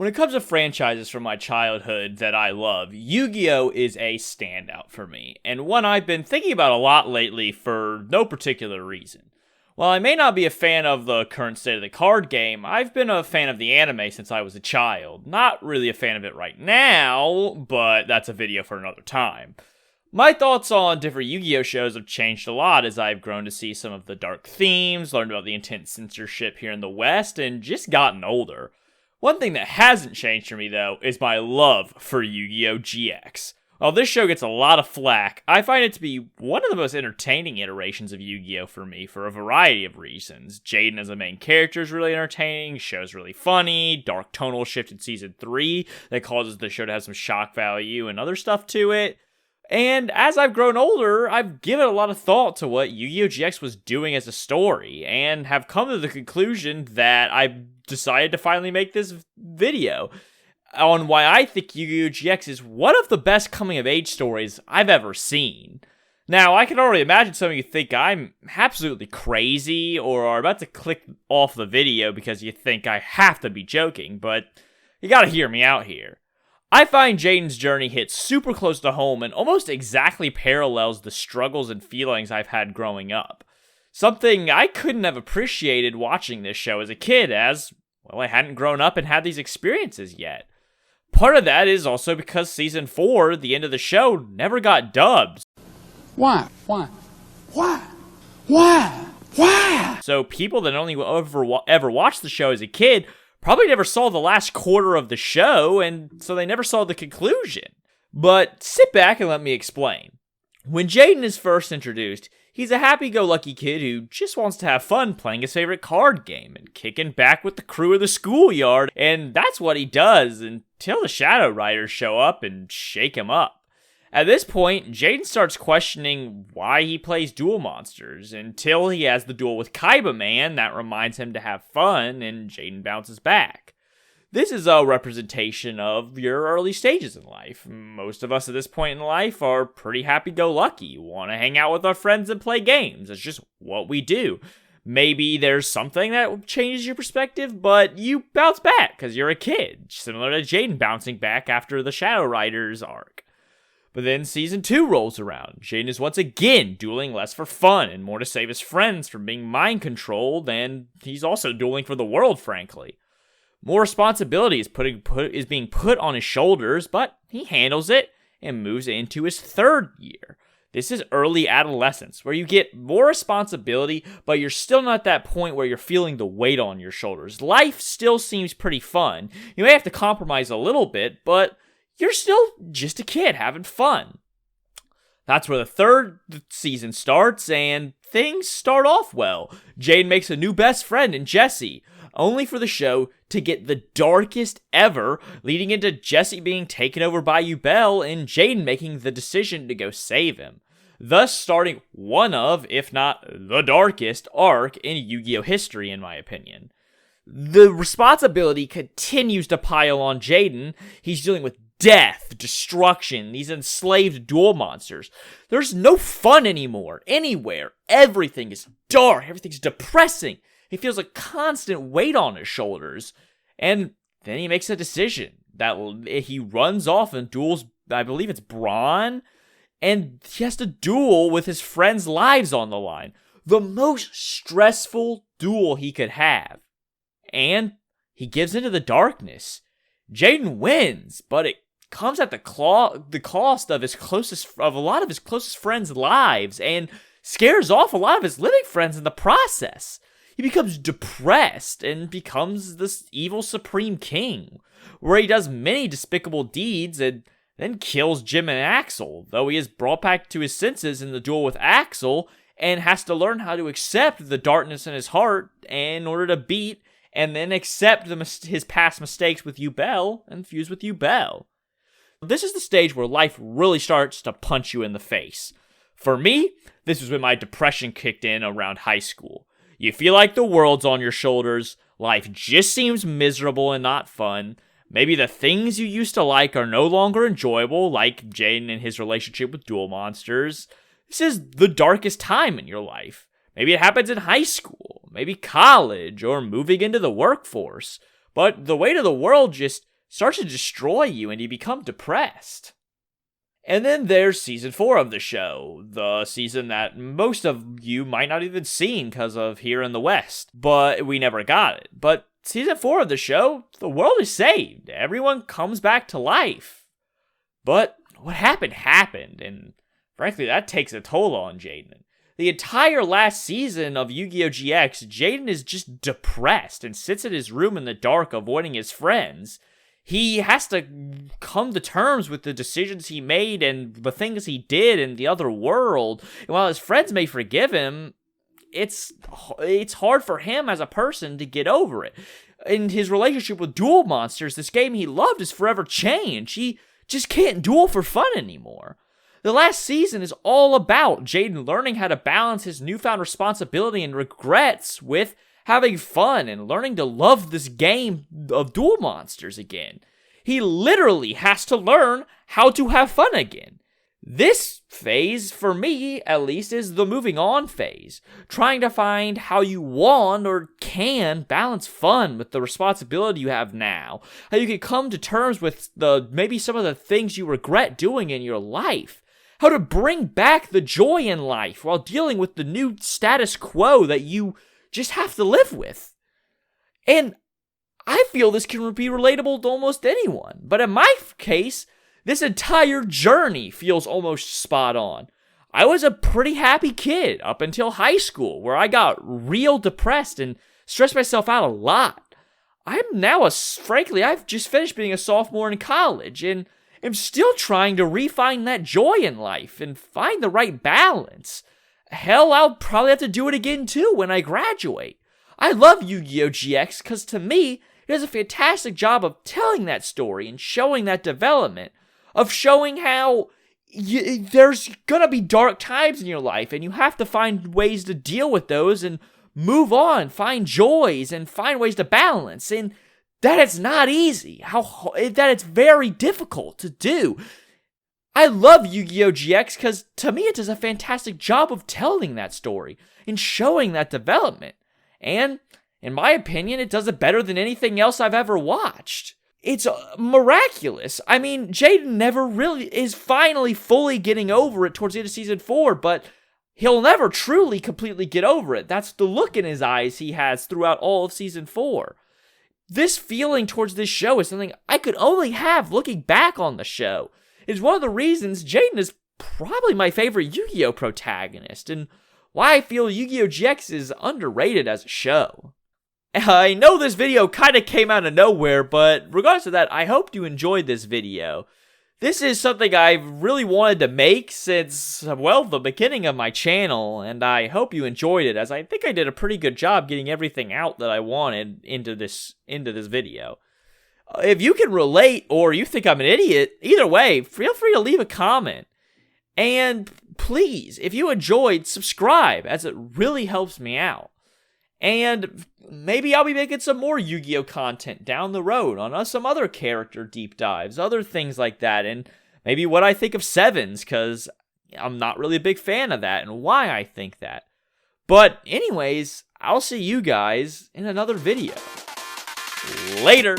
When it comes to franchises from my childhood that I love, Yu-Gi-Oh! Is a standout for me, and one I've been thinking about a lot lately for no particular reason. While I may not be a fan of the current state of the card game, I've been a fan of the anime since I was a child. Not really a fan of it right now, but that's a video for another time. My thoughts on different Yu-Gi-Oh! Shows have changed a lot as I've grown to see some of the dark themes, learned about the intense censorship here in the West, and just gotten older. One thing that hasn't changed for me, though, is my love for Yu-Gi-Oh! GX. While this show gets a lot of flack, I find it to be one of the most entertaining iterations of Yu-Gi-Oh! For me for a variety of reasons. Jaden as a main character is really entertaining, show's really funny, dark tonal shift in Season 3 that causes the show to have some shock value and other stuff to it. And as I've grown older, I've given a lot of thought to what Yu-Gi-Oh! GX was doing as a story, and have come to the conclusion that I've decided to finally make this video on why I think Yu-Gi-Oh! GX is one of the best coming-of-age stories I've ever seen. Now, I can already imagine some of you think I'm absolutely crazy, or are about to click off the video because you think I have to be joking, but you gotta hear me out here. I find Jaden's journey hits super close to home and almost exactly parallels the struggles and feelings I've had growing up. Something I couldn't have appreciated watching this show as a kid, as, well, I hadn't grown up and had these experiences yet. Part of that is also because Season 4, the end of the show, never got dubbed. Why? So people that only ever watched the show as a kid probably never saw the last quarter of the show, and so they never saw the conclusion. But sit back and let me explain. When Jaden is first introduced, he's a happy-go-lucky kid who just wants to have fun playing his favorite card game and kicking back with the crew of the schoolyard, and that's what he does until the Shadow Riders show up and shake him up. At this point, Jaden starts questioning why he plays duel monsters, until he has the duel with Kaiba Man that reminds him to have fun, and Jaden bounces back. This is a representation of your early stages in life. Most of us at this point in life are pretty happy-go-lucky, want to hang out with our friends and play games. It's just what we do. Maybe there's something that changes your perspective, but you bounce back because you're a kid, similar to Jaden bouncing back after the Shadow Riders arc. But then Season 2 rolls around. Jaden is once again dueling less for fun and more to save his friends from being mind-controlled, and he's also dueling for the world, frankly. More responsibility is being put on his shoulders, but he handles it and moves into his third year. This is early adolescence, where you get more responsibility, but you're still not at that point where you're feeling the weight on your shoulders. Life still seems pretty fun. You may have to compromise a little bit, but you're still just a kid having fun. That's where the third season starts, and things start off well. Jaden makes a new best friend in Jessie, only for the show to get the darkest ever, leading into Jessie being taken over by Yubel and Jaden making the decision to go save him. Thus starting one of, if not the darkest, arc in Yu-Gi-Oh! History, in my opinion. The responsibility continues to pile on Jaden. He's dealing with death, destruction, these enslaved duel monsters. There's no fun anymore, anywhere. Everything is dark, everything's depressing. He feels a constant weight on his shoulders. And then he makes a decision that he runs off and duels, I believe it's Braun, and he has to duel with his friends' lives on the line. The most stressful duel he could have. And he gives into the darkness. Jaden wins, but it comes at the cost of a lot of his closest friends' lives, and scares off a lot of his living friends in the process. He becomes depressed and becomes this evil supreme king, where he does many despicable deeds and then kills Jim and Axel, though he is brought back to his senses in the duel with Axel and has to learn how to accept the darkness in his heart in order to beat and then accept his past mistakes with Yubel and fuse with Yubel. This is the stage where life really starts to punch you in the face. For me, this was when my depression kicked in around high school. You feel like the world's on your shoulders, life just seems miserable and not fun. Maybe the things you used to like are no longer enjoyable, like Jaden and his relationship with duel monsters. This is the darkest time in your life. Maybe it happens in high school, maybe college, or moving into the workforce. But the weight of the world just starts to destroy you and you become depressed. And then there's season 4 of the show, the season that most of you might not even seen because of here in the West, but we never got it. But season 4 of the show, the world is saved. Everyone comes back to life. But what happened, and frankly, that takes a toll on Jaden. The entire last season of Yu-Gi-Oh! GX, Jaden is just depressed and sits in his room in the dark avoiding his friends. He has to come to terms with the decisions he made and the things he did in the other world. And while his friends may forgive him, it's hard for him as a person to get over it. In his relationship with Duel Monsters, this game he loved is forever changed. He just can't duel for fun anymore. The last season is all about Jaden learning how to balance his newfound responsibility and regrets with having fun and learning to love this game of Duel Monsters again. He literally has to learn how to have fun again. This phase, for me at least, is the moving on phase. Trying to find how you want or can balance fun with the responsibility you have now. How you can come to terms with maybe some of the things you regret doing in your life. How to bring back the joy in life while dealing with the new status quo that you just have to live with. And I feel this can be relatable to almost anyone. But in my case, this entire journey feels almost spot on. I was a pretty happy kid up until high school, where I got real depressed and stressed myself out a lot. I'm now frankly, I've just finished being a sophomore in college, and am still trying to refine that joy in life and find the right balance. Hell, I'll probably have to do it again too when I graduate. I love Yu-Gi-Oh! GX because to me, it does a fantastic job of telling that story and showing that development, of showing how there's gonna be dark times in your life and you have to find ways to deal with those and move on, find joys and find ways to balance, and that it's not easy, that it's very difficult to do. I love Yu-Gi-Oh! GX because to me it does a fantastic job of telling that story and showing that development. And in my opinion, it does it better than anything else I've ever watched. It's miraculous. I mean, Jaden never really is finally fully getting over it towards the end of season 4, but he'll never truly completely get over it. That's the look in his eyes he has throughout all of season 4. This feeling towards this show is something I could only have looking back on the show. It's one of the reasons Jaden is probably my favorite Yu-Gi-Oh! Protagonist, and why I feel Yu-Gi-Oh! GX is underrated as a show. I know this video kind of came out of nowhere, but regardless of that, I hope you enjoyed this video. This is something I've really wanted to make since, well, the beginning of my channel, and I hope you enjoyed it, as I think I did a pretty good job getting everything out that I wanted into this video. If you can relate, or you think I'm an idiot, either way, feel free to leave a comment. And please, if you enjoyed, subscribe, as it really helps me out. And maybe I'll be making some more Yu-Gi-Oh! Content down the road on some other character deep dives, other things like that, and maybe what I think of sevens, because I'm not really a big fan of that, and why I think that. But anyways, I'll see you guys in another video. Later!